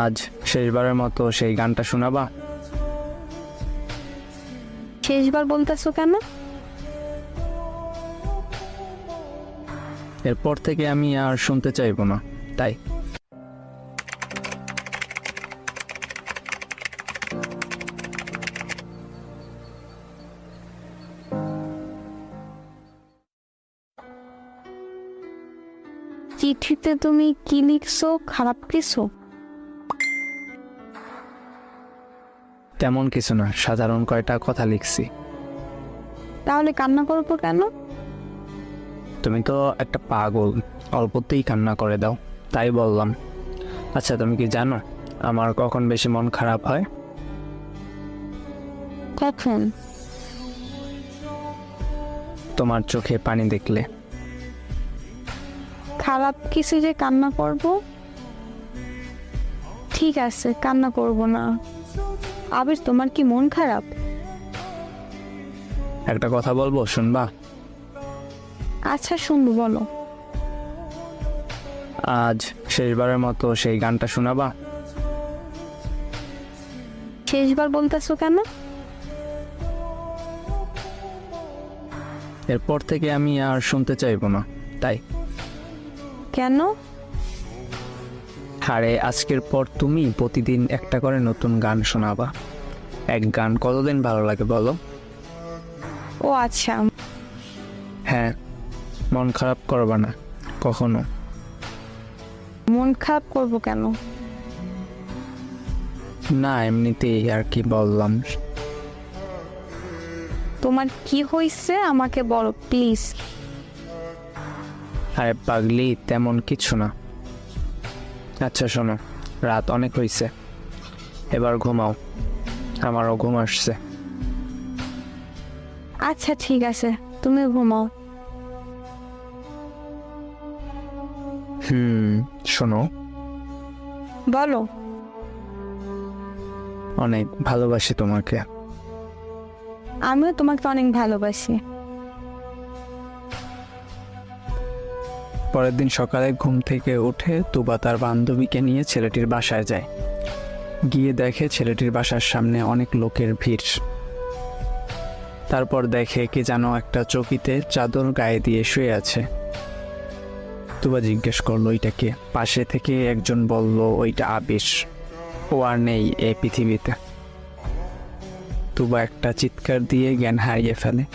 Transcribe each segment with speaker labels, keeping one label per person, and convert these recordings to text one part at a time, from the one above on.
Speaker 1: আজ শেষবারের মতো সেই গানটা শোনাবা?
Speaker 2: শেষবার বলতেছো কেন?
Speaker 1: এরপর থেকে আমি আর শুনতে চাইবো না, তাই।
Speaker 2: চিঠিতে তুমি কি লিখছো? খারাপ কিছু?
Speaker 1: তেমন কিছু না, সাধারণ কয়টা কথা লিখছি।
Speaker 2: তাহলে কান্না করবো কেন?
Speaker 1: তুমি তো একটা পাগল, অল্পতেই কান্না করে দাও, তাই বললাম। আচ্ছা, তুমি কি জানো আমার কখন বেশি মন খারাপ হয়?
Speaker 2: কখন?
Speaker 1: তোমার চোখে পানি দেখলে।
Speaker 2: খারাপ কিছু যে কান্না করব? ঠিক আছে, কান্না করব না। আবির, তোমার কি মন খারাপ?
Speaker 1: একটা কথা বলবো, শুনবা?
Speaker 2: আচ্ছা, শুনবো, বলো।
Speaker 1: আজ শেষবারের মতো সেই গানটা শোনাবা?
Speaker 2: শেষবার বলতেছো কেন?
Speaker 1: এরপর থেকে আমি আর শুনতে চাইবো না, তাই।
Speaker 2: কেন?
Speaker 1: আরে আজকের পর তুমি প্রতিদিন একটা করে নতুন গান শোনাবা। এক গান কতদিন ভালো লাগে বলো?
Speaker 2: ও আচ্ছা।
Speaker 1: হ্যাঁ, মন খারাপ করবা না কখনো।
Speaker 2: মন খারাপ করব কেন?
Speaker 1: না, এমনিতেই আর কি বললাম।
Speaker 2: তোমার কি হয়েছে আমাকে বলো প্লিজ।
Speaker 1: আরে পাগলি, তেমন কিছু না। আচ্ছা শোনো, রাত অনেক হয়েছে, এবার ঘুমাও, আমারও ঘুম আসছে।
Speaker 2: আচ্ছা ঠিক আছে, তুমি ঘুমাও।
Speaker 1: শোনো,
Speaker 2: বলো।
Speaker 1: অনেক ভালোবাসি তোমাকে।
Speaker 2: আমিও তোমাকে অনেক ভালোবাসি।
Speaker 1: পরের দিন সকালে ঘুম থেকে উঠে তুবা তার বান্ধবীকে নিয়ে ছেলেটির বাসায় যায়। গিয়ে দেখে ছেলেটির বাসার সামনে অনেক লোকের ভিড়। তারপর দেখে কি যেন একটা চৌকিতে চাদর গায়ে দিয়ে শুয়ে আছে। তুবা জিজ্ঞেস করলো ওইটা কে। পাশে থেকে একজন বলল ওইটা আবির, ও আর নেই এই পৃথিবীতে। তুবা একটা চিৎকার দিয়ে জ্ঞান হারিয়ে ফেলে।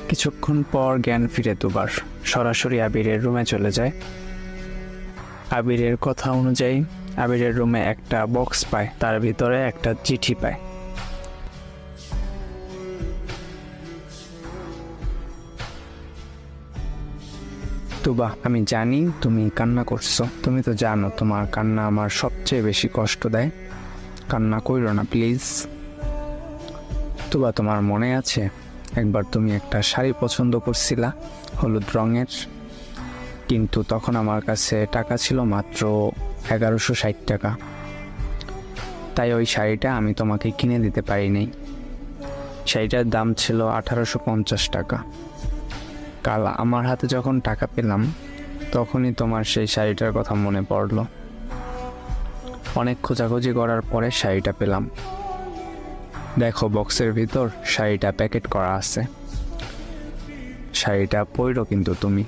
Speaker 1: কিছুক্ষণ পর জ্ঞান ফিরে তুবার, সরাসরি আবিরের রুমে চলে যায়। আবিরের কথা অনুযায়ী আবিরের রুমে একটা বক্স পায়, তার ভিতরে একটা চিঠি পায়। তুবা, আমি জানি তুমি কান্না করছো। তুমি তো জানো তোমার কান্না আমার সবচেয়ে বেশি কষ্ট দেয়। কান্না কইরো না প্লিজ। তুবা, তোমার মনে আছে একবার তুমি একটা শাড়ি পছন্দ করছিলা হলুদ রঙের, কিন্তু তখন আমার কাছে টাকা ছিল মাত্র 1160 টাকা। তাই ওই শাড়িটা আমি তোমাকে কিনে দিতে পারিনি। শাড়িটার দাম ছিল 1850 টাকা। কাল আমার হাতে যখন টাকা পেলাম তখনই তোমার সেই শাড়িটার কথা মনে পড়লো। অনেক খোঁজাখুঁজি করার পরে শাড়িটা পেলাম। দেখো বক্সের ভিতর শাড়িটা প্যাকেট করা আছে। শাড়িটা পরো কিন্তু তুমি।